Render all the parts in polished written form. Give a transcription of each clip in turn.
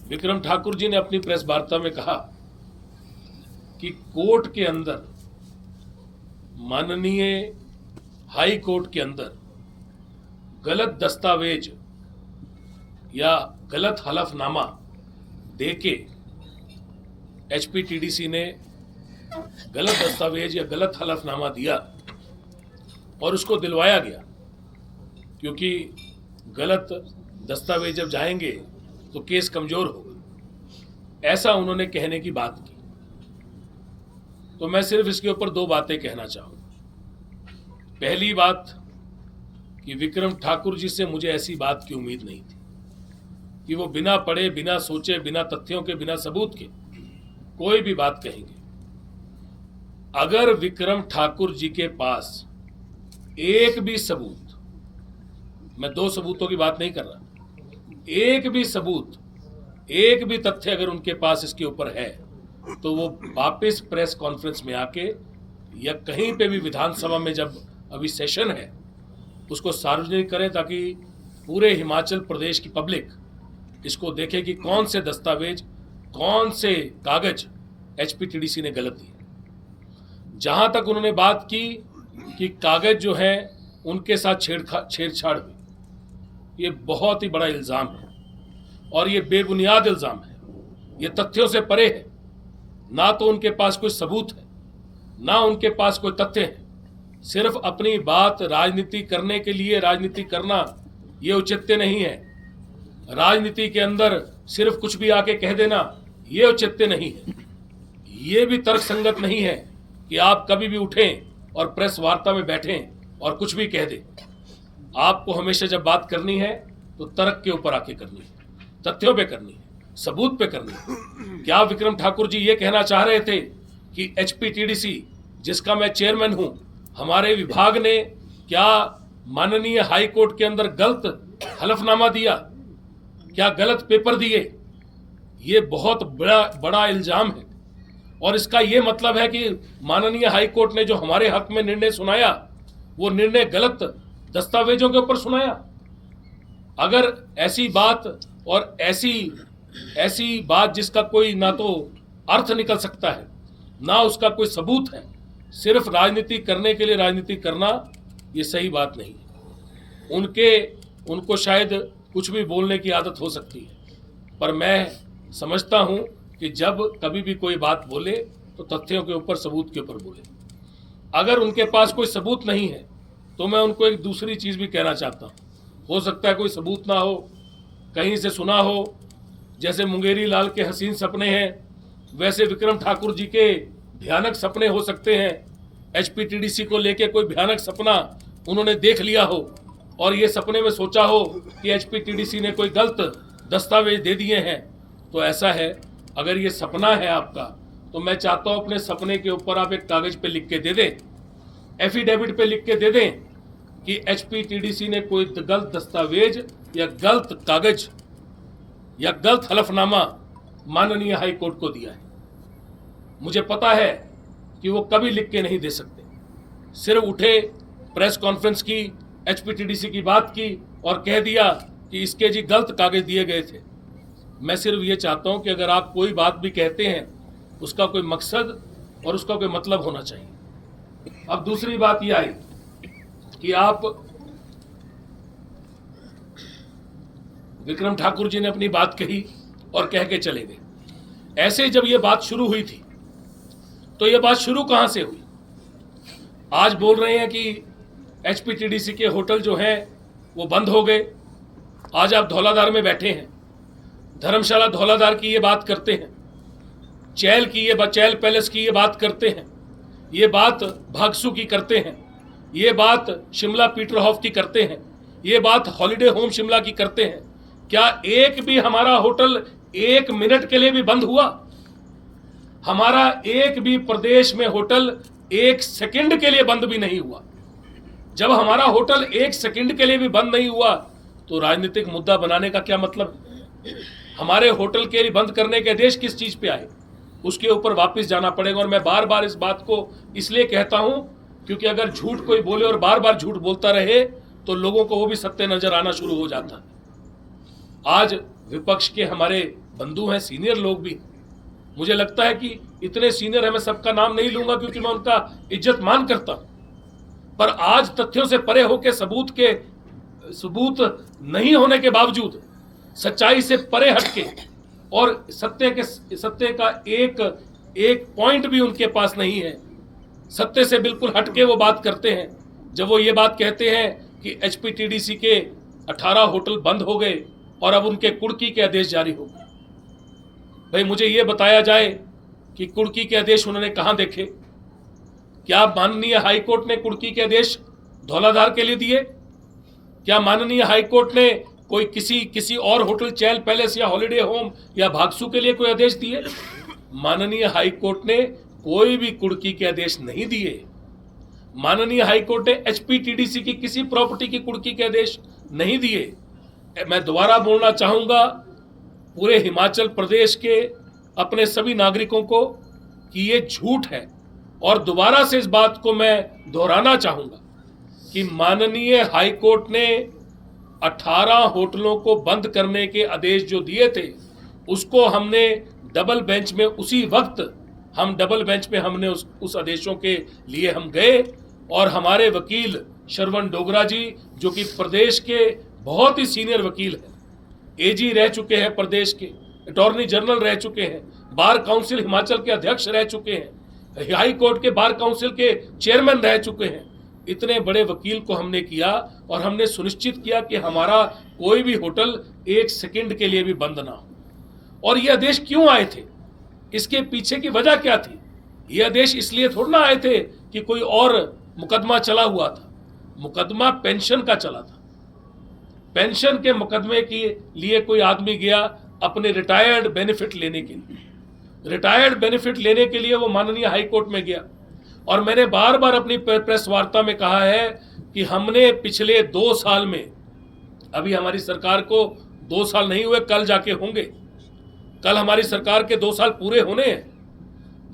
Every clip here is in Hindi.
विक्रम ठाकुर जी ने अपनी प्रेस वार्ता में कहा कि कोर्ट के अंदर, माननीय हाई कोर्ट के अंदर गलत दस्तावेज या गलत हलफनामा देके एचपीटीडीसी ने गलत दस्तावेज या गलत हलफनामा दिया और उसको दिलवाया गया, क्योंकि गलत दस्तावेज जब जाएंगे तो केस कमजोर होगा, ऐसा उन्होंने कहने की बात की। तो मैं सिर्फ इसके ऊपर दो बातें कहना चाहूंगा। पहली बात कि विक्रम ठाकुर जी से मुझे ऐसी बात की उम्मीद नहीं थी कि वो बिना पढ़े, बिना सोचे, बिना तथ्यों के, बिना सबूत के कोई भी बात कहेंगे। अगर विक्रम ठाकुर जी के पास एक भी सबूत, मैं दो सबूतों की बात नहीं कर रहा, एक भी सबूत, एक भी तथ्य अगर उनके पास इसके ऊपर है तो वो वापस प्रेस कॉन्फ्रेंस में आके या कहीं पे भी विधानसभा में जब अभी सेशन है उसको सार्वजनिक करें, ताकि पूरे हिमाचल प्रदेश की पब्लिक इसको देखे कि कौन से दस्तावेज, कौन से कागज एचपीटीडीसी ने गलत दिए। जहां तक उन्होंने बात की कि कागज जो है उनके साथ छेड़छाड़ हुई, ये बहुत ही बड़ा इल्जाम है और ये बेबुनियाद इल्जाम है, ये तथ्यों से परे है। ना तो उनके पास कोई सबूत है, ना उनके पास कोई तथ्य है। सिर्फ अपनी बात राजनीति करने के लिए राजनीति करना ये औचित्य नहीं है। राजनीति के अंदर सिर्फ कुछ भी आके कह देना ये औचित्य नहीं है। ये भी तर्कसंगत नहीं है कि आप कभी भी उठें और प्रेस वार्ता में बैठें और कुछ भी कह दें। आपको हमेशा जब बात करनी है तो तर्क के ऊपर आके करनी है, तथ्यों पे करनी है, सबूत पे करनी है। क्या विक्रम ठाकुर जी ये कहना चाह रहे थे कि एचपीटीडीसी, जिसका मैं चेयरमैन हूं, हमारे विभाग ने क्या माननीय हाई कोर्ट के अंदर गलत हलफनामा दिया, क्या गलत पेपर दिए? ये बहुत बड़ा इल्जाम है और इसका ये मतलब है कि माननीय हाई कोर्ट ने जो हमारे हक में निर्णय सुनाया वो निर्णय गलत दस्तावेजों के ऊपर सुनाया। अगर ऐसी बात और ऐसी बात जिसका कोई ना तो अर्थ निकल सकता है, ना उसका कोई सबूत है, सिर्फ राजनीति करने के लिए राजनीति करना, ये सही बात नहीं है। उनको शायद कुछ भी बोलने की आदत हो सकती है, पर मैं समझता हूं कि जब कभी भी कोई बात बोले तो तथ्यों के ऊपर, सबूत के ऊपर बोले। अगर उनके पास कोई सबूत नहीं है तो मैं उनको एक दूसरी चीज़ भी कहना चाहता हूँ। हो सकता है कोई सबूत ना हो, कहीं से सुना हो, जैसे मुंगेरी लाल के हसीन सपने हैं वैसे विक्रम ठाकुर जी के भयानक सपने हो सकते हैं। एचपीटीडीसी को लेके कोई भयानक सपना उन्होंने देख लिया हो और ये सपने में सोचा हो कि एचपीटीडीसी ने कोई गलत दस्तावेज दे दिए हैं। तो ऐसा है, अगर ये सपना है आपका तो मैं चाहता हूँ अपने सपने के ऊपर आप एक कागज पे लिख के दे दें, एफिडेविट पे लिख के दे दें कि एचपीटीडीसी ने कोई गलत दस्तावेज या गलत कागज या गलत हलफनामा माननीय हाई कोर्ट को दिया है। मुझे पता है कि वो कभी लिख के नहीं दे सकते। सिर्फ उठे, प्रेस कॉन्फ्रेंस की, एचपीटीडीसी की बात की और कह दिया कि इसके जी गलत कागज दिए गए थे। मैं सिर्फ ये चाहता हूं कि अगर आप कोई बात भी कहते हैं उसका कोई मकसद और उसका कोई मतलब होना चाहिए। अब दूसरी बात यह आई कि आप, विक्रम ठाकुर जी ने अपनी बात कही और कह के चले गए। ऐसे जब ये बात शुरू हुई थी तो ये बात शुरू कहां से हुई? आज बोल रहे हैं कि एचपीटीडीसी के होटल जो हैं वो बंद हो गए। आज आप धौलाधार में बैठे हैं, धर्मशाला धौलाधार की ये बात करते हैं, चैल पैलेस की ये बात करते हैं, ये बात भागसू की करते हैं, ये बात शिमला पीटरहॉफ की करते हैं, ये बात हॉलिडे होम शिमला की करते हैं। क्या एक भी हमारा होटल एक मिनट के लिए भी बंद हुआ? हमारा एक भी प्रदेश में होटल एक सेकंड के लिए बंद भी नहीं हुआ। जब हमारा होटल एक सेकंड के लिए भी बंद नहीं हुआ तो राजनीतिक मुद्दा बनाने का क्या मतलब? हमारे होटल के लिए बंद करने के आदेश किस चीज पे आए, उसके ऊपर वापस जाना पड़ेगा। और मैं बार बार इस बात को इसलिए कहता हूं क्योंकि अगर झूठ कोई बोले और बार बार झूठ बोलता रहे तो लोगों को वो भी सत्य नजर आना शुरू हो जाता है। आज विपक्ष के हमारे बंधु हैं, सीनियर लोग भी। मुझे लगता है कि इतने सीनियर है, मैं सबका नाम नहीं लूंगा क्योंकि मैं उनका इज्जत मान करता हूं, पर आज तथ्यों से परे होकर सबूत नहीं होने के बावजूद, सच्चाई से परे हटके और सत्य का एक पॉइंट भी उनके पास नहीं है, सत्य से बिल्कुल हटके वो बात करते हैं। जब वो ये बात कहते हैं कि एचपीटीडीसी के 18 होटल बंद हो गए और अब उनके कुर्की के आदेश जारी हो गए। भाई मुझे ये बताया जाए कि कुर्की के आदेश उन्होंने कहां देखे? क्या माननीय हाईकोर्ट ने कुर्की के आदेश धौलाधार के लिए दिए? क्या माननीय हाईकोर्ट ने कोई किसी और होटल, चैल पैलेस या हॉलिडे होम या भागसू के लिए कोई आदेश दिए? माननीय हाईकोर्ट ने कोई भी कुर्की के आदेश नहीं दिए। माननीय हाईकोर्ट ने एचपीटीडीसी की किसी प्रॉपर्टी की कुर्की के आदेश नहीं दिए। मैं दोबारा बोलना चाहूंगा पूरे हिमाचल प्रदेश के अपने सभी नागरिकों को कि ये झूठ है, और दोबारा से इस बात को मैं दोहराना चाहूंगा कि माननीय हाईकोर्ट ने 18 होटलों को बंद करने के आदेश जो दिए थे, उसको हमने डबल बेंच में उसी वक्त डबल बेंच में हमने उस आदेशों के लिए हम गए, और हमारे वकील श्रवण डोगरा जी, जो कि प्रदेश के बहुत ही सीनियर वकील हैं, एजी रह चुके हैं, प्रदेश के अटॉर्नी जनरल रह चुके हैं, बार काउंसिल हिमाचल के अध्यक्ष रह चुके हैं, हाई कोर्ट के बार काउंसिल के चेयरमैन रह चुके हैं, इतने बड़े वकील को हमने किया और हमने सुनिश्चित किया कि हमारा कोई भी होटल एक सेकंड के लिए भी बंद ना हो। और ये आदेश क्यों आए थे, इसके पीछे की वजह क्या थी? ये आदेश इसलिए थोड़ा ना आए थे कि कोई और मुकदमा चला हुआ था। मुकदमा पेंशन का चला था। पेंशन के मुकदमे के लिए कोई आदमी गया अपने रिटायर्ड बेनिफिट लेने के लिए। रिटायर्ड बेनिफिट लेने के लिए वो माननीय हाई कोर्ट में गया, और मैंने बार बार अपनी प्रेस वार्ता में कहा है कि हमने पिछले 2 साल में, अभी हमारी सरकार को 2 साल नहीं हुए, कल जाके होंगे, कल हमारी सरकार के 2 साल पूरे होने हैं।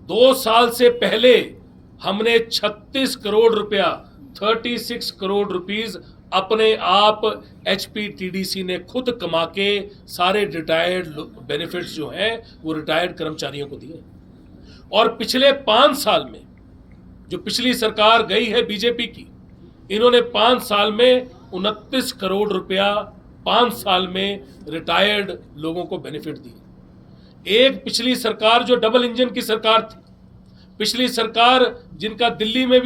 2 साल से पहले हमने 36 करोड़ रुपया, 36 करोड़ रुपीस अपने आप एचपीटीडीसी ने खुद कमा के सारे रिटायर्ड बेनिफिट्स जो हैं वो रिटायर्ड कर्मचारियों को दिए। और पिछले 5 साल में, जो पिछली सरकार गई है बीजेपी की, इन्होंने 5 साल में 29 करोड़ रुपया 5 साल में रिटायर्ड लोगों को बेनिफिट दिए। एक पिछली सरकार जो डबल इंजन की सरकार थी, पिछली सरकार जिनका दिल्ली में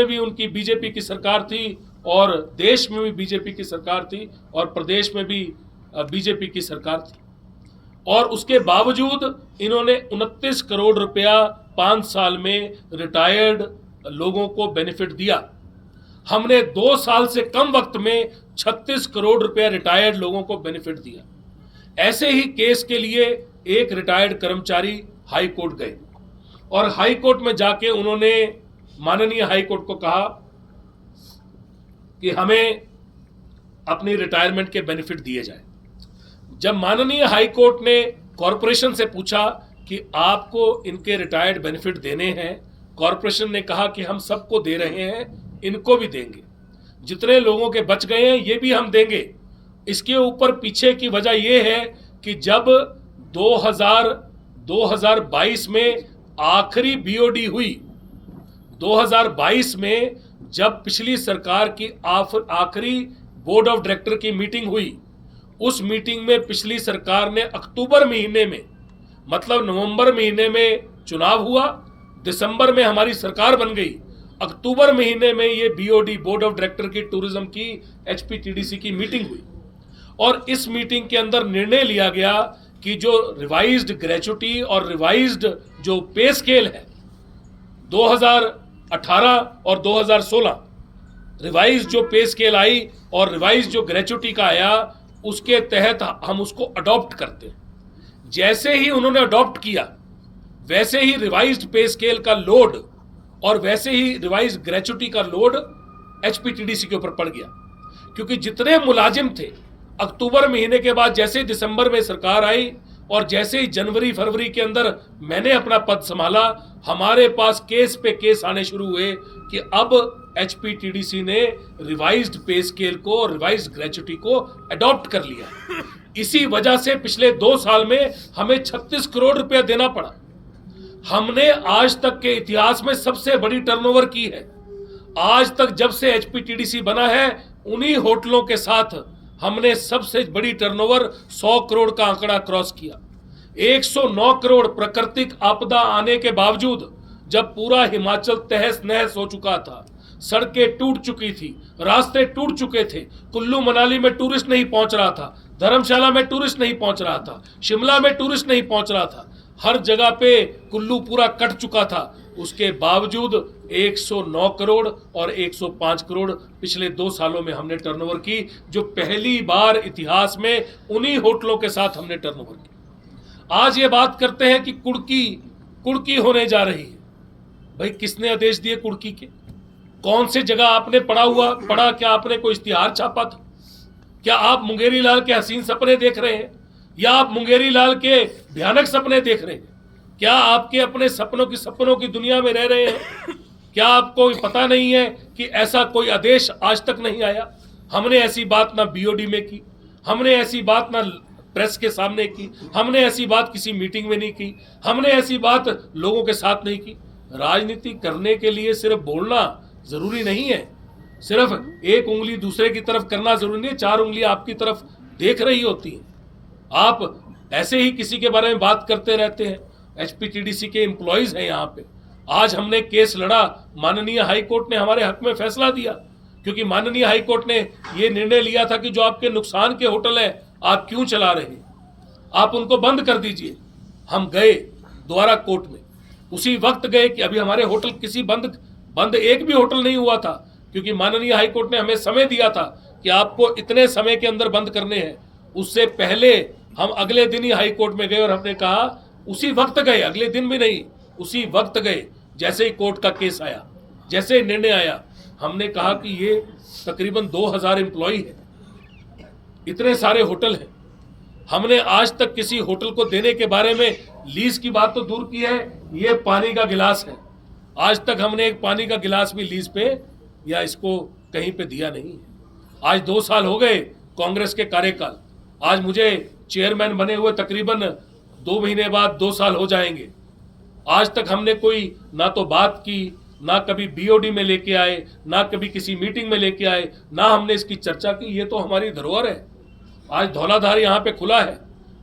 भी उनकी बीजेपी की सरकार थी, और देश में भी बीजेपी की सरकार थी, और प्रदेश में भी बीजेपी की सरकार थी, और उसके बावजूद इन्होंने 29 करोड़ रुपया 5 साल में रिटायर्ड लोगों को बेनिफिट दिया। हमने 2 साल से कम वक्त में 36 करोड़ रुपया रिटायर्ड लोगों को बेनिफिट दिया। ऐसे ही केस के लिए एक रिटायर्ड कर्मचारी हाई कोर्ट गए, और हाई कोर्ट में जाके उन्होंने माननीय हाई कोर्ट को कहा कि हमें अपनी रिटायरमेंट के बेनिफिट दिए जाए। जब माननीय हाई कोर्ट ने कॉरपोरेशन से पूछा कि आपको इनके रिटायर्ड बेनिफिट देने हैं, कॉरपोरेशन ने कहा कि हम सबको दे रहे हैं, इनको भी देंगे, जितने लोगों के बच गए हैं ये भी हम देंगे। इसके ऊपर पीछे की वजह यह है कि जब 2022 में आखिरी बीओडी हुई, 2022 में जब पिछली सरकार की आखिरी बोर्ड ऑफ डायरेक्टर की मीटिंग हुई, उस मीटिंग में पिछली सरकार ने अक्टूबर महीने में, मतलब नवंबर महीने में चुनाव हुआ, दिसंबर में हमारी सरकार बन गई, अक्टूबर महीने में ये बीओडी बोर्ड ऑफ डायरेक्टर की टूरिज्म की एचपीटीडीसी की मीटिंग हुई, और इस मीटिंग के अंदर निर्णय लिया गया कि जो रिवाइज्ड ग्रेचुटी और रिवाइज्ड जो पे स्केल है 2018 और 2016, रिवाइज जो पे स्केल आई और रिवाइज जो ग्रेचुटी का आया, उसके तहत हम उसको अडॉप्ट करते हैं। जैसे ही उन्होंने अडॉप्ट किया, वैसे ही रिवाइज्ड पे स्केल का लोड और वैसे ही रिवाइज्ड ग्रेचुटी का लोड एचपीटीडीसी के ऊपर पड़ गया, क्योंकि जितने मुलाजिम थे, अक्टूबर महीने के बाद जैसे ही दिसंबर में सरकार आई और जैसे ही जनवरी फरवरी के अंदर मैंने अपना पद संभाला, हमारे पास केस पे केस आने शुरू हुए कि अब एचपीटीडीसी ने रिवाइज्ड पे स्केल को, रिवाइज्ड ग्रेचुटी को अडॉप्ट कर लिया। इसी वजह से पिछले 2 साल में हमें 36 करोड़ रुपया देना पड़ा। हमने आज तक के इतिहास में सबसे बड़ी टर्नओवर की है। आज तक जब से एचपीटीडीसी बना है, उन्हीं होटलों के साथ हमने सबसे बड़ी टर्नओवर 100 करोड़ का आंकड़ा क्रॉस किया। 109 करोड़ प्राकृतिक आपदा आने के बावजूद, जब पूरा हिमाचल तहस नहस हो चुका था, सड़कें टूट चुकी थी, रास्ते टूट चुके थे, कुल्लू मनाली में टूरिस्ट नहीं पहुंच रहा था, धर्मशाला में टूरिस्ट नहीं पहुंच रहा था, शिमला में टूरिस्ट नहीं पहुंच रहा था, हर जगह पे कुल्लू पूरा कट चुका था, उसके बावजूद 109 करोड़ और 105 करोड़ पिछले 2 सालों में हमने टर्नओवर की, जो पहली बार इतिहास में उन्हीं होटलों के साथ हमने टर्नओवर की। आज ये बात करते हैं कि कुड़की होने जा रही है। भाई, किसने आदेश दिए कुड़की के? कौन से जगह आपने पढ़ा? क्या आपने कोई इश्तिहार छापा था? क्या आप मुंगेरी लाल के हसीन सपने देख रहे हैं, या आप मुंगेरी लाल के भयानक सपने देख रहे हैं? क्या आपके अपने सपनों की दुनिया में रह रहे हैं? क्या आपको पता नहीं है कि ऐसा कोई आदेश आज तक नहीं आया? हमने ऐसी बात ना बीओडी में की, हमने ऐसी बात ना प्रेस के सामने की, हमने ऐसी बात किसी मीटिंग में नहीं की, हमने ऐसी बात लोगों के साथ नहीं की। राजनीति करने के लिए सिर्फ बोलना जरूरी नहीं है, सिर्फ एक उंगली दूसरे की तरफ करना जरूरी नहीं है, 4 उंगलियां आपकी तरफ देख रही होती हैं। आप ऐसे ही किसी के बारे में बात करते रहते हैं। एचपीटीडीसी के एम्प्लॉइज हैं यहाँ पे। आज हमने केस लड़ा, माननीय हाई कोर्ट ने हमारे हक में फैसला दिया, क्योंकि माननीय हाई कोर्ट ने ये निर्णय लिया था कि जो आपके नुकसान के होटल हैं, आप क्यों चला रहे हैं, आप उनको बंद कर दीजिए। हम गए दोबारा कोर्ट में, उसी वक्त गए कि अभी हमारे होटल किसी बंद एक भी होटल नहीं हुआ था, क्योंकि माननीय हाई कोर्ट ने हमें समय दिया था कि आपको इतने समय के अंदर बंद करने हैं। उससे पहले हम अगले दिन ही हाई कोर्ट में गए और हमने कहा, उसी वक्त गए, अगले दिन भी नहीं, उसी वक्त गए, जैसे ही कोर्ट का केस आया, जैसे ही निर्णय आया, हमने कहा कि ये तकरीबन 2000 एम्प्लॉय है, इतने सारे होटल हैं, हमने आज तक किसी होटल को देने के बारे में, लीज की बात तो दूर की है, ये पानी का गिलास है, आज तक हमने एक पानी का गिलास भी लीज पे या इसको कहीं पे दिया नहीं है। आज 2 साल हो गए कांग्रेस के कार्यकाल, आज मुझे चेयरमैन बने हुए तकरीबन 2 महीने बाद 2 साल हो जाएंगे। आज तक हमने कोई ना तो बात की, ना कभी बीओडी में लेके आए, ना कभी किसी मीटिंग में लेके आए, ना हमने इसकी चर्चा की। ये तो हमारी धरोहर है। आज धौलाधार यहाँ पे खुला है,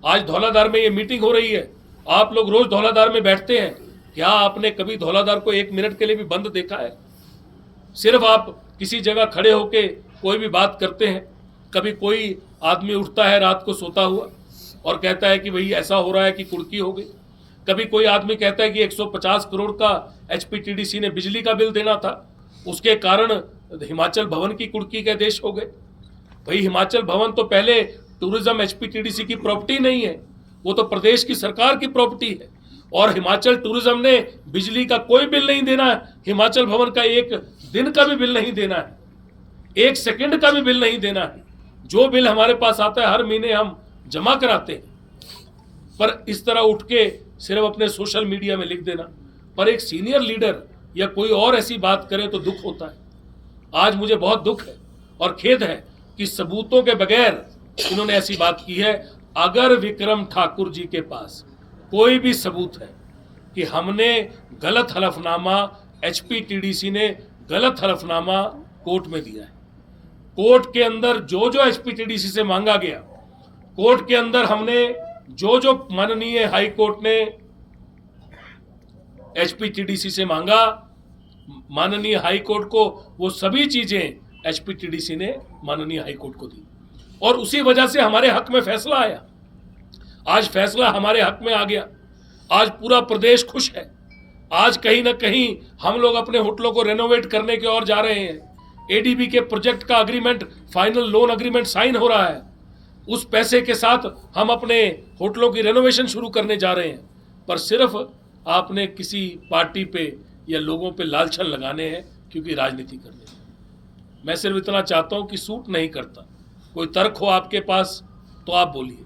आज धौलाधार में ये मीटिंग हो रही है, आप लोग रोज धौलाधार में बैठते हैं। क्या आपने कभी धौलाधार को 1 मिनट के लिए भी बंद देखा है? सिर्फ आप किसी जगह खड़े होके कोई भी बात करते हैं। कभी कोई आदमी उठता है रात को सोता हुआ और कहता है कि भाई ऐसा हो रहा है कि कुड़की हो गई। कभी कोई आदमी कहता है कि 150 करोड़ का एचपीटीडीसी ने बिजली का बिल देना था, उसके कारण हिमाचल भवन की कुड़की के आदेश हो गए। भाई, हिमाचल भवन तो पहले टूरिज्म एचपीटीडीसी की प्रॉपर्टी नहीं है, वो तो प्रदेश की सरकार की प्रॉपर्टी है। और हिमाचल टूरिज्म ने बिजली का कोई बिल नहीं देना है, हिमाचल भवन का 1 दिन का भी बिल नहीं देना है, 1 सेकंड का भी बिल नहीं देना है। जो बिल हमारे पास आता है हर महीने हम जमा कराते हैं। पर इस तरह उठ के सिर्फ अपने सोशल मीडिया में लिख देना, पर एक सीनियर लीडर या कोई और ऐसी बात करे तो दुख होता है। आज मुझे बहुत दुख है और खेद है कि सबूतों के बगैर इन्होंने ऐसी बात की है। अगर विक्रम ठाकुर जी के पास कोई भी सबूत है कि हमने गलत हलफनामा, एचपीटीडीसी ने गलत हलफनामा कोर्ट में दिया है, कोर्ट के अंदर जो जो एचपीटीडीसी से मांगा गया, कोर्ट के अंदर हमने जो जो माननीय हाई कोर्ट ने एचपीटीडीसी से मांगा, माननीय हाई कोर्ट को वो सभी चीजें एचपीटीडीसी ने माननीय हाई कोर्ट को दी और उसी वजह से हमारे हक में फैसला आया। आज फैसला हमारे हक में आ गया, आज पूरा प्रदेश खुश है। आज कहीं ना कहीं हम लोग अपने होटलों को रेनोवेट करने की ओर जा रहे हैं। एडीबी के प्रोजेक्ट का agreement, final loan agreement sign हो रहा है। उस पैसे के साथ हम अपने होटलों की रेनोवेशन शुरू करने जा रहे हैं। पर सिर्फ आपने किसी पार्टी पे या लोगों पे लालछन लगाने हैं क्योंकि राजनीति करने हैं। मैं सिर्फ इतना चाहता हूं कि सूट नहीं करता। कोई तर्क हो आपके पास तो आप बोलिए,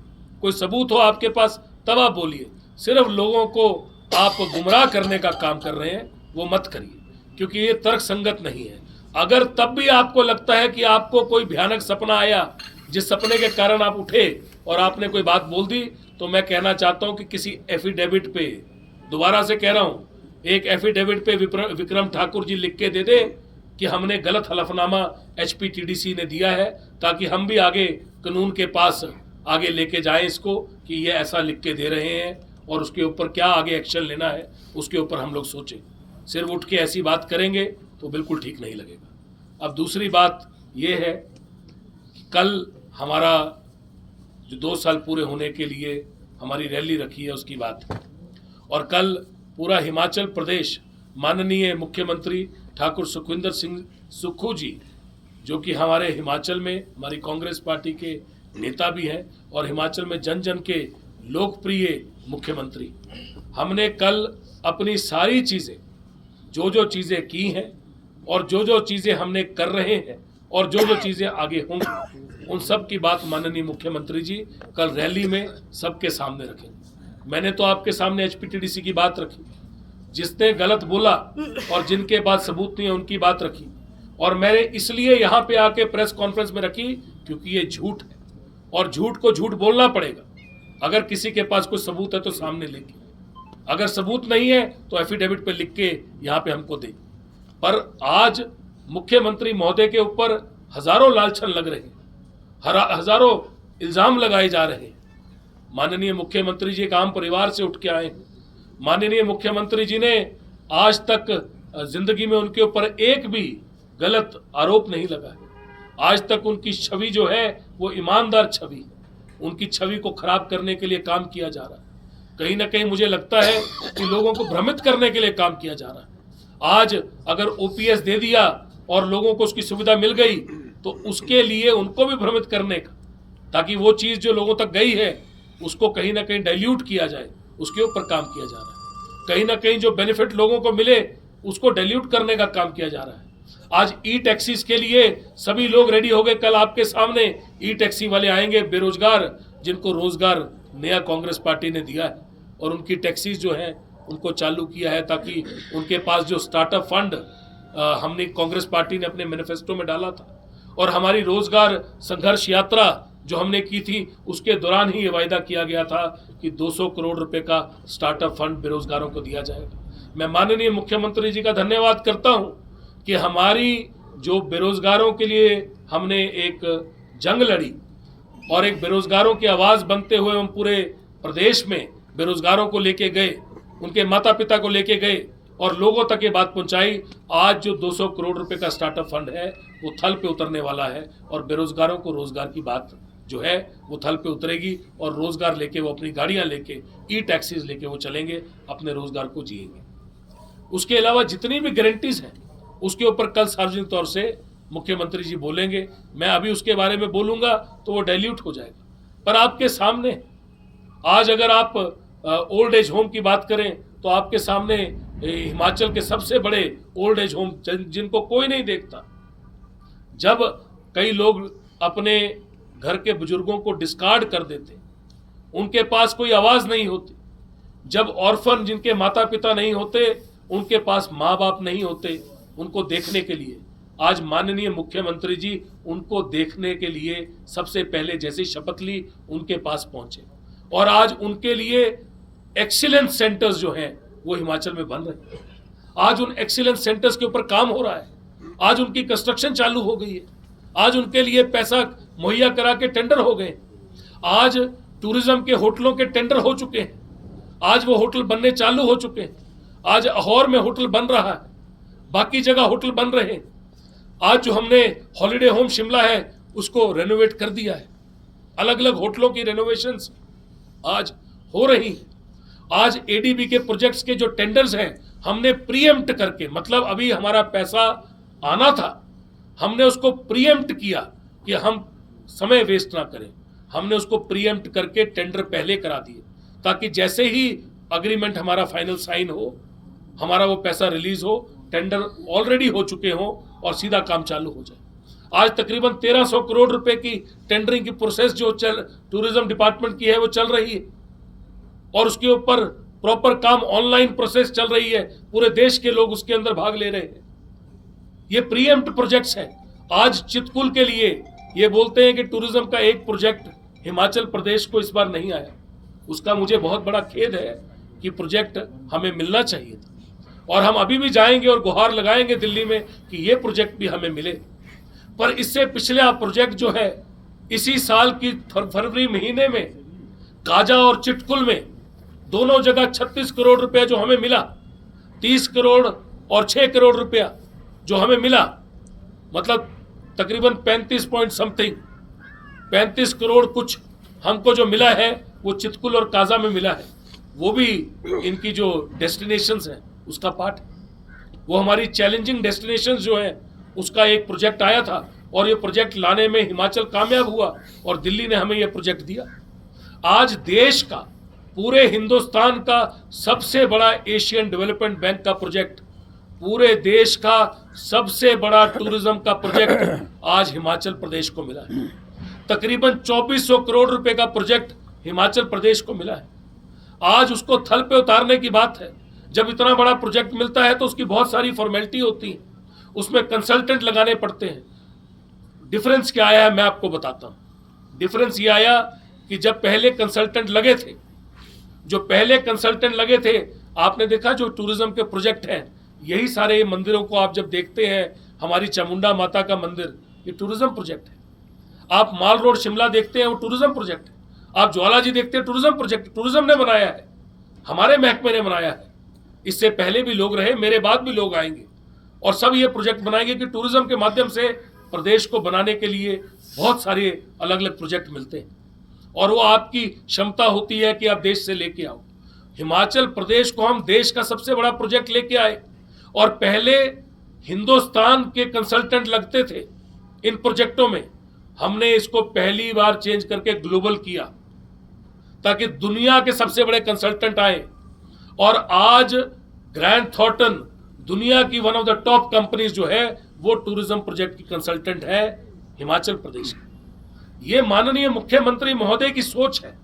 कोई सबूत हो आपके पास तब आप बोलिए। सिर्फ लोगों को आप गुमराह करने का काम कर रहे हैं, वो मत करिए, क्योंकि ये तर्क संगत नहीं है। अगर तब भी आपको लगता है कि आपको कोई भयानक सपना आया जिस सपने के कारण आप उठे और आपने कोई बात बोल दी तो मैं कहना चाहता हूं कि किसी एफिडेविट पे, दोबारा से कह रहा हूं, एक एफिडेविट पे विक्रम ठाकुर जी लिख के दे दे कि हमने गलत हलफनामा एचपीटीडीसी ने दिया है, ताकि हम भी आगे कानून के पास आगे लेके जाएं इसको कि ये ऐसा लिख के दे रहे हैं और उसके ऊपर क्या आगे एक्शन लेना है उसके ऊपर हम लोग सोचें। सिर्फ उठ के ऐसी बात करेंगे तो बिल्कुल ठीक नहीं लगेगा। अब दूसरी बात ये है कि कल हमारा जो 2 साल पूरे होने के लिए हमारी रैली रखी है उसकी बात है, और कल पूरा हिमाचल प्रदेश माननीय मुख्यमंत्री ठाकुर सुखविंदर सिंह सुक्खू जी, जो कि हमारे हिमाचल में हमारी कांग्रेस पार्टी के नेता भी हैं और हिमाचल में जन जन के लोकप्रिय मुख्यमंत्री, हमने कल अपनी सारी चीज़ें जो चीज़ें की हैं और जो चीज़ें हमने कर रहे हैं और जो चीज़ें आगे होंगी उन सब की बात माननीय मुख्यमंत्री जी कल रैली में सबके सामने रखेंगे। मैंने तो आपके सामने एचपीटीडीसी की बात रखी, जिसने गलत बोला और जिनके पास सबूत नहीं है उनकी बात रखी, और मैंने इसलिए यहाँ पे आके प्रेस कॉन्फ्रेंस में रखी क्योंकि ये झूठ है और झूठ को झूठ बोलना पड़ेगा। अगर किसी के पास कोई सबूत है तो सामने लेके, अगर सबूत नहीं है तो एफिडेविट पे लिख के यहाँ पे हमको दे। पर आज मुख्यमंत्री महोदय के ऊपर हजारों लांछन लग रहे हैं, हजारों इल्जाम लगाए जा रहे हैं। माननीय मुख्यमंत्री जी एक आम परिवार से उठ के आए हैं। माननीय मुख्यमंत्री जी ने आज तक जिंदगी में उनके ऊपर एक भी गलत आरोप नहीं लगा है। आज तक उनकी छवि जो है वो ईमानदार छवि है। उनकी छवि को खराब करने के लिए काम किया जा रहा है। कहीं ना कहीं मुझे लगता है कि लोगों को भ्रमित करने के लिए काम किया जा रहा है। आज अगर ओपीएस दे दिया और लोगों को उसकी सुविधा मिल गई तो उसके लिए उनको भी भ्रमित करने का, ताकि वो चीज़ जो लोगों तक गई है उसको कहीं ना कहीं डाइल्यूट किया जाए, उसके ऊपर काम किया जा रहा है। कहीं ना कहीं जो बेनिफिट लोगों को मिले उसको डाइल्यूट करने का काम किया जा रहा है। आज ई टैक्सीज के लिए सभी लोग रेडी हो गए। कल आपके सामने ई टैक्सी वाले आएंगे, बेरोजगार, जिनको रोजगार नया कांग्रेस पार्टी ने दिया है और उनकी टैक्सीज जो है उनको चालू किया है, ताकि उनके पास जो स्टार्टअप फंड हमने कांग्रेस पार्टी ने अपने मैनिफेस्टो में डाला था और हमारी रोजगार संघर्ष यात्रा जो हमने की थी उसके दौरान ही ये वायदा किया गया था कि 200 करोड़ रुपए का स्टार्टअप फंड बेरोजगारों को दिया जाएगा। मैं माननीय मुख्यमंत्री जी का धन्यवाद करता हूं कि हमारी जो बेरोजगारों के लिए हमने एक जंग लड़ी और एक बेरोजगारों की आवाज़ बनते हुए हम पूरे प्रदेश में बेरोजगारों को लेके गए, उनके माता पिता को लेके गए और लोगों तक ये बात पहुंचाई। आज जो 200 करोड़ रुपए का स्टार्टअप फंड है वो थल पे उतरने वाला है और बेरोजगारों को रोजगार की बात जो है वो थल पे उतरेगी और रोजगार लेके वो अपनी गाड़ियां लेके, ई टैक्सीज लेके वो चलेंगे, अपने रोजगार को जिएंगे। उसके अलावा जितनी भी गारंटीज हैं उसके ऊपर कल सार्वजनिक तौर से मुख्यमंत्री जी बोलेंगे। मैं अभी उसके बारे में बोलूंगा तो वो डाइल्यूट हो जाएगा। पर आपके सामने आज अगर आप ओल्ड एज होम की बात करें तो आपके सामने हिमाचल के सबसे बड़े ओल्ड एज होम जिनको कोई नहीं देखता, जब कई लोग अपने घर के बुजुर्गों को डिस्कार्ड कर देते, उनके पास कोई आवाज़ नहीं होती, जब ऑर्फन जिनके माता पिता नहीं होते, उनके पास माँ बाप नहीं होते उनको देखने के लिए, आज माननीय मुख्यमंत्री जी उनको देखने के लिए सबसे पहले जैसे शपथ ली उनके पास पहुंचे और आज उनके लिए एक्सीलेंस सेंटर्स जो हैं वो हिमाचल में बन रहे हैं। आज उन एक्सीलेंस सेंटर्स के ऊपर काम हो रहा है, आज उनकी कंस्ट्रक्शन चालू हो गई है, आज उनके लिए पैसा मुहैया करा के टेंडर हो गए, आज टूरिज्म के होटलों के टेंडर हो चुके हैं, आज वो होटल बनने चालू हो चुके हैं, आज अहौर में होटल बन रहा है, बाकी जगह होटल बन रहे हैं। आज जो हमने हॉलिडे होम शिमला है उसको रेनोवेट कर दिया है, अलग अलग होटलों की रेनोवेशंस आज हो रही है। आज एडीबी के प्रोजेक्ट्स के जो टेंडर्स हैं हमने प्रीएम्प्ट करके, मतलब अभी हमारा पैसा आना था, हमने उसको प्रीएम्प्ट किया कि हम समय वेस्ट ना करें, हमने उसको प्रीएम्प्ट करके टेंडर पहले करा दिए ताकि जैसे ही अग्रीमेंट हमारा फाइनल साइन हो, हमारा वो पैसा रिलीज हो, टेंडर ऑलरेडी हो चुके हों और सीधा काम चालू हो जाए। आज तकरीबन 1300 करोड़ रुपए की टेंडरिंग की प्रोसेस जो टूरिज्म डिपार्टमेंट की है वो चल रही है और उसके ऊपर प्रॉपर काम ऑनलाइन प्रोसेस चल रही है, पूरे देश के लोग उसके अंदर भाग ले रहे हैं। ये प्रीएम्प्ट प्रोजेक्ट्स हैं। आज चितकुल के लिए ये बोलते हैं कि टूरिज्म का एक प्रोजेक्ट हिमाचल प्रदेश को इस बार नहीं आया। उसका मुझे बहुत बड़ा खेद है कि प्रोजेक्ट हमें मिलना चाहिए था, और हम अभी भी जाएंगे और गुहार लगाएंगे दिल्ली में कि ये प्रोजेक्ट भी हमें मिले। पर इससे पिछला प्रोजेक्ट जो है, इसी साल की फरवरी महीने में काजा और चिटकुल में दोनों जगह 36 करोड़ रुपया जो हमें मिला, 30 करोड़ और 6 करोड़ रुपया जो हमें मिला, मतलब तकरीबन 35 पॉइंट समथिंग 35 करोड़ कुछ हमको जो मिला है वो चितकुल और काजा में मिला है। वो भी इनकी जो डेस्टिनेशंस हैं उसका पार्ट है। वो हमारी चैलेंजिंग डेस्टिनेशंस जो हैं उसका एक प्रोजेक्ट आया था, और ये प्रोजेक्ट लाने में हिमाचल कामयाब हुआ और दिल्ली ने हमें ये प्रोजेक्ट दिया। आज देश का, पूरे हिंदुस्तान का सबसे बड़ा एशियन डेवलपमेंट बैंक का प्रोजेक्ट, पूरे देश का सबसे बड़ा टूरिज्म का प्रोजेक्ट आज हिमाचल प्रदेश को मिला है। तकरीबन 2400 करोड़ रुपए का प्रोजेक्ट हिमाचल प्रदेश को मिला है। आज उसको थल पे उतारने की बात है। जब इतना बड़ा प्रोजेक्ट मिलता है तो उसकी बहुत सारी फॉर्मेलिटी होती है, उसमें कंसल्टेंट लगाने पड़ते हैं। डिफरेंस क्या आया है मैं आपको बताता हूं। डिफरेंस ये आया कि जब पहले कंसल्टेंट लगे थे, आपने देखा जो टूरिज्म के प्रोजेक्ट हैं, यही सारे मंदिरों को आप जब देखते हैं, हमारी चामुंडा माता का मंदिर, ये टूरिज्म प्रोजेक्ट है। आप माल रोड शिमला देखते हैं, वो टूरिज्म प्रोजेक्ट है। आप ज्वाला जी देखते हैं, टूरिज्म प्रोजेक्ट, टूरिज्म ने बनाया है, हमारे महकमे ने बनाया है। इससे पहले भी लोग रहे, मेरे बाद भी लोग आएंगे, और सब ये प्रोजेक्ट बनाएंगे कि टूरिज्म के माध्यम से प्रदेश को बनाने के लिए बहुत सारे अलग अलग प्रोजेक्ट मिलते हैं, और वो आपकी क्षमता होती है कि आप देश से लेके आओ। हिमाचल प्रदेश को हम देश का सबसे बड़ा प्रोजेक्ट लेके आए, और पहले हिंदुस्तान के कंसल्टेंट लगते थे इन प्रोजेक्टों में। हमने इसको पहली बार चेंज करके ग्लोबल किया, ताकि दुनिया के सबसे बड़े कंसल्टेंट आए। और आज ग्रैंड थॉर्टन, दुनिया की one of the top companies जो है, वो टूरिज्म प्रोजेक्ट की कंसल्टेंट है हिमाचल प्रदेश की। ये माननीय मुख्यमंत्री महोदय की सोच है,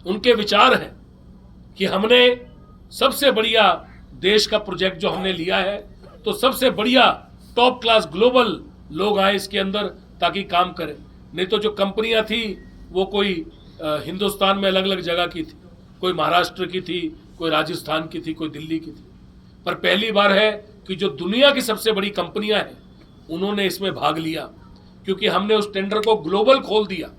उनके विचार हैं कि हमने सबसे बढ़िया देश का प्रोजेक्ट जो हमने लिया है, तो सबसे बढ़िया टॉप क्लास ग्लोबल लोग आए इसके अंदर ताकि काम करें। नहीं तो जो कंपनियां थी वो कोई हिंदुस्तान में अलग अलग जगह की थी, कोई महाराष्ट्र की थी, कोई राजस्थान की थी, कोई दिल्ली की थी। पर पहली बार है कि जो दुनिया की सबसे बड़ी कंपनियां हैं उन्होंने इसमें भाग लिया, क्योंकि हमने उस टेंडर को ग्लोबल खोल दिया।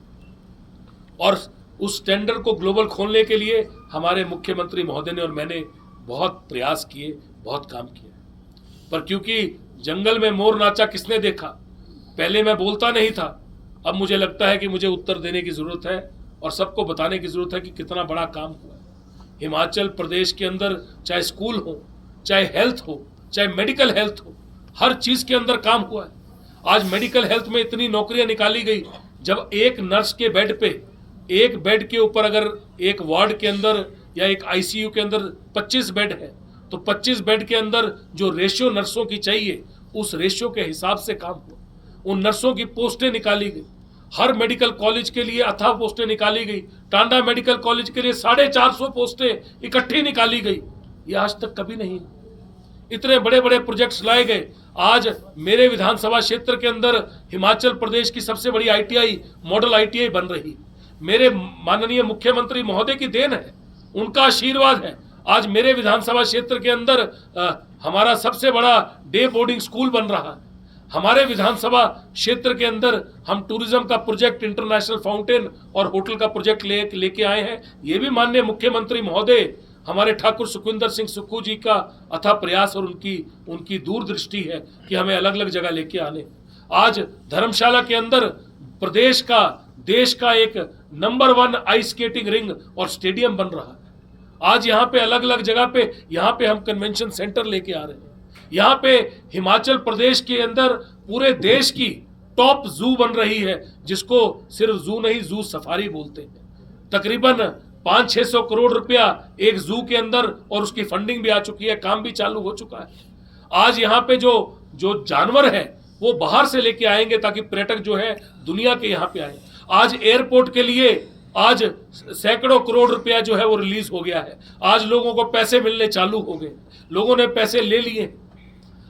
और उस टेंडर को ग्लोबल खोलने के लिए हमारे मुख्यमंत्री महोदय ने और मैंने बहुत प्रयास किए, बहुत काम किया। पर क्योंकि जंगल में मोर नाचा किसने देखा, पहले मैं बोलता नहीं था, अब मुझे लगता है कि मुझे उत्तर देने की जरूरत है और सबको बताने की जरूरत है कि कितना बड़ा काम हुआ है हिमाचल प्रदेश के अंदर। चाहे स्कूल हो, चाहे हेल्थ हो, चाहे मेडिकल हेल्थ हो, हर चीज के अंदर काम हुआ है। आज मेडिकल हेल्थ में इतनी नौकरियां निकाली गई, जब एक नर्स के बेड पे, एक बेड के ऊपर अगर एक वार्ड के अंदर या एक आईसीयू के अंदर 25 बेड है, तो 25 बेड के अंदर जो रेशियो नर्सों की चाहिए, उस रेशियो के हिसाब से काम हुआ। उन नर्सों की पोस्टें निकाली गई। हर मेडिकल कॉलेज के लिए अथाह पोस्टें निकाली गई। टांडा मेडिकल कॉलेज के लिए 450 पोस्टें इकट्ठी निकाली गई। ये आज तक कभी नहीं। इतने बड़े बड़े प्रोजेक्ट्स लाए गए। आज मेरे विधानसभा क्षेत्र के अंदर हिमाचल प्रदेश की सबसे बड़ी आईटीआई, मॉडल आईटीआई बन रही। मेरे माननीय मुख्यमंत्री महोदय की देन है, उनका आशीर्वाद है। आज मेरे विधानसभा क्षेत्र के अंदर हमारा सबसे बड़ा डे बोर्डिंग स्कूल बन रहा है। हमारे विधानसभा क्षेत्र के अंदर हम टूरिज्म का प्रोजेक्ट, इंटरनेशनल फाउंटेन और होटल का प्रोजेक्ट लेके आए हैं। ये भी माननीय मुख्यमंत्री महोदय हमारे ठाकुर सुखविंदर सिंह सुक्खू जी का अथाह प्रयास और उनकी दूरदृष्टि है कि हमें अलग अलग जगह लेके आने। आज धर्मशाला के अंदर प्रदेश का, देश का एक नंबर 1 आइस स्केटिंग रिंग और स्टेडियम बन रहा है। आज यहाँ पे अलग अलग जगह पे, यहाँ पे हम कन्वेंशन सेंटर लेके आ रहे हैं। यहाँ पे हिमाचल प्रदेश के अंदर पूरे देश की टॉप जू बन रही है, जिसको सिर्फ जू नहीं, जू सफारी बोलते हैं। तकरीबन 500-600 करोड़ रुपया एक जू के अंदर, और उसकी फंडिंग भी आ चुकी है, काम भी चालू हो चुका है। आज यहाँ पे जो जानवर है वो बाहर से लेके आएंगे, ताकि पर्यटक जो है दुनिया के यहाँ पे आए। आज एयरपोर्ट के लिए आज सैकड़ों करोड़ रुपया जो है वो रिलीज हो गया है। आज लोगों को पैसे मिलने चालू हो गए, लोगों ने पैसे ले लिए।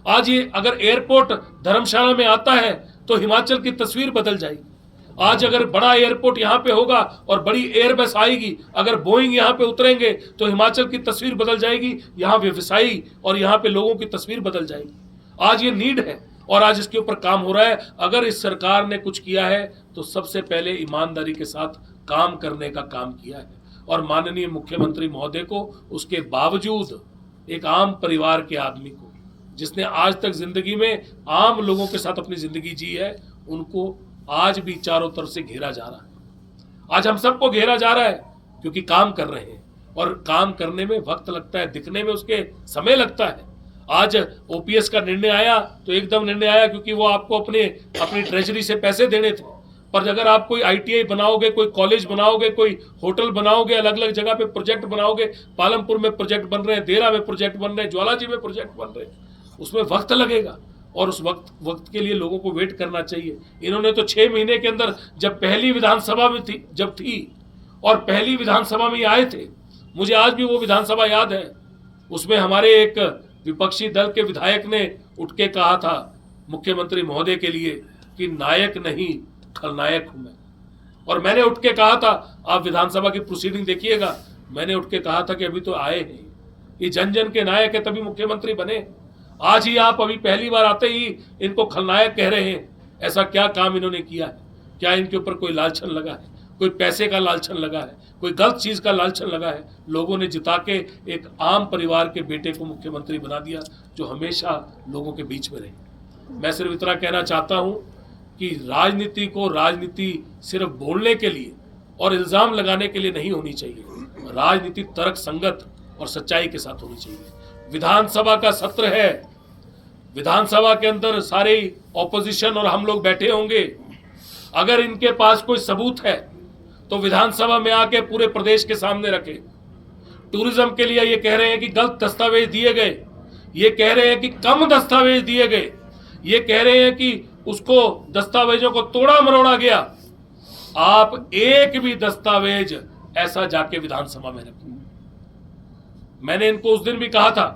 आज ये अगर एयरपोर्ट धर्मशाला में आता है तो हिमाचल की तस्वीर बदल जाएगी। आज अगर बड़ा एयरपोर्ट यहाँ पे होगा और बड़ी एयरबस आएगी, अगर बोइंग यहाँ पे उतरेंगे तो हिमाचल की तस्वीर बदल जाएगी, यहाँ व्यवसायी और यहाँ पे लोगों की तस्वीर बदल जाएगी। आज ये नीड है और आज इसके ऊपर काम हो रहा है। अगर इस सरकार ने कुछ किया है तो सबसे पहले ईमानदारी के साथ काम करने का काम किया है। और माननीय मुख्यमंत्री महोदय को उसके बावजूद एक आम परिवार के आदमी को, जिसने आज तक जिंदगी में आम लोगों के साथ अपनी जिंदगी जी है, उनको आज भी चारों तरफ से घेरा जा रहा है। आज हम सबको घेरा जा रहा है क्योंकि काम कर रहे हैं और काम करने में वक्त लगता है, दिखने में उसके समय लगता है। आज ओपीएस का निर्णय आया तो एकदम निर्णय आया क्योंकि वो आपको अपनी ट्रेजरी से पैसे देने थे। पर अगर आप कोई आईटीआई बनाओगे, कोई कॉलेज बनाओगे, कोई होटल बनाओगे, अलग अलग जगह पे प्रोजेक्ट बनाओगे, पालमपुर में प्रोजेक्ट बन रहे हैं, देरा में प्रोजेक्ट बन रहे हैं, ज्वालाजी में प्रोजेक्ट बन रहे हैं, उसमें वक्त लगेगा और उस वक्त के लिए लोगों को वेट करना चाहिए। इन्होंने तो 6 महीने के अंदर, जब पहली विधानसभा में थी और पहली विधानसभा में आए थे, मुझे आज भी वो विधानसभा याद है। उसमें हमारे एक विपक्षी दल के विधायक ने उठ के कहा था मुख्यमंत्री महोदय के लिए कि नायक नहीं खलनायक हूं मैं। और मैंने उठ के कहा था, आप विधानसभा की प्रोसीडिंग देखिएगा, मैंने उठ के कहा था कि अभी तो आए हैं, ये जन जन के नायक है तभी मुख्यमंत्री बने। आज ही आप अभी पहली बार आते ही इनको खलनायक कह रहे हैं। ऐसा क्या काम इन्होंने किया है? क्या इनके ऊपर कोई लालछन लगा है? कोई पैसे का लालछन लगा है? कोई गलत चीज का लालछन लगा है? लोगों ने जिता के एक आम परिवार के बेटे को मुख्यमंत्री बना दिया जो हमेशा लोगों के बीच में रहे। मैं सिर्फ इतना कहना चाहता हूं कि राजनीति को राजनीति सिर्फ बोलने के लिए और इल्जाम लगाने के लिए नहीं होनी चाहिए। राजनीति तर्क संगत और सच्चाई के साथ होनी चाहिए। विधानसभा का सत्र है, विधानसभा के अंदर सारे ऑपोजिशन और हम लोग बैठे होंगे। अगर इनके पास कोई सबूत है तो विधानसभा में आके पूरे प्रदेश के सामने रखे। टूरिज्म के लिए ये कह रहे हैं कि गलत दस्तावेज दिए गए, ये कह रहे हैं कि कम दस्तावेज दिए गए, ये कह रहे हैं कि उसको दस्तावेजों को तोड़ा मरोड़ा गया। आप एक भी दस्तावेज ऐसा जाके विधानसभा में रखें। मैंने इनको उस दिन भी कहा था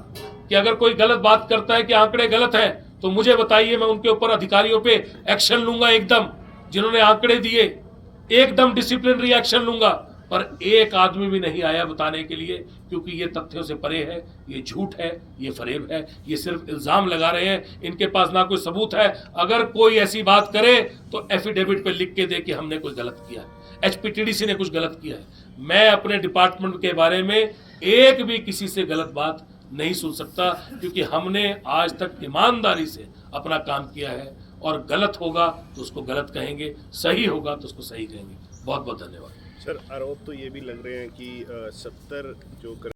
कि अगर कोई गलत बात करता है कि आंकड़े गलत हैं तो मुझे बताइए, मैं उनके ऊपर अधिकारियों पे एक्शन लूंगा। एकदम जिन्होंने आंकड़े दिए एकदम डिसिप्लिनरी एक्शन लूंगा। पर एक आदमी भी नहीं आया बताने के लिए, क्योंकि ये तथ्यों से परे है, ये झूठ है, ये फरेब है, ये सिर्फ इल्जाम लगा रहे हैं। इनके पास ना कोई सबूत है। अगर कोई ऐसी बात करे तो एफिडेविट पे लिख के दे कि हमने कोई गलत किया, एचपीटीडीसी ने कुछ गलत किया है। मैं अपने डिपार्टमेंट के बारे में एक भी किसी से गलत बात नहीं सुन सकता, क्योंकि हमने आज तक ईमानदारी से अपना काम किया है। और गलत होगा तो उसको गलत कहेंगे, सही होगा तो उसको सही कहेंगे। बहुत बहुत धन्यवाद। सर, आरोप तो ये भी लग रहे हैं कि 70 जो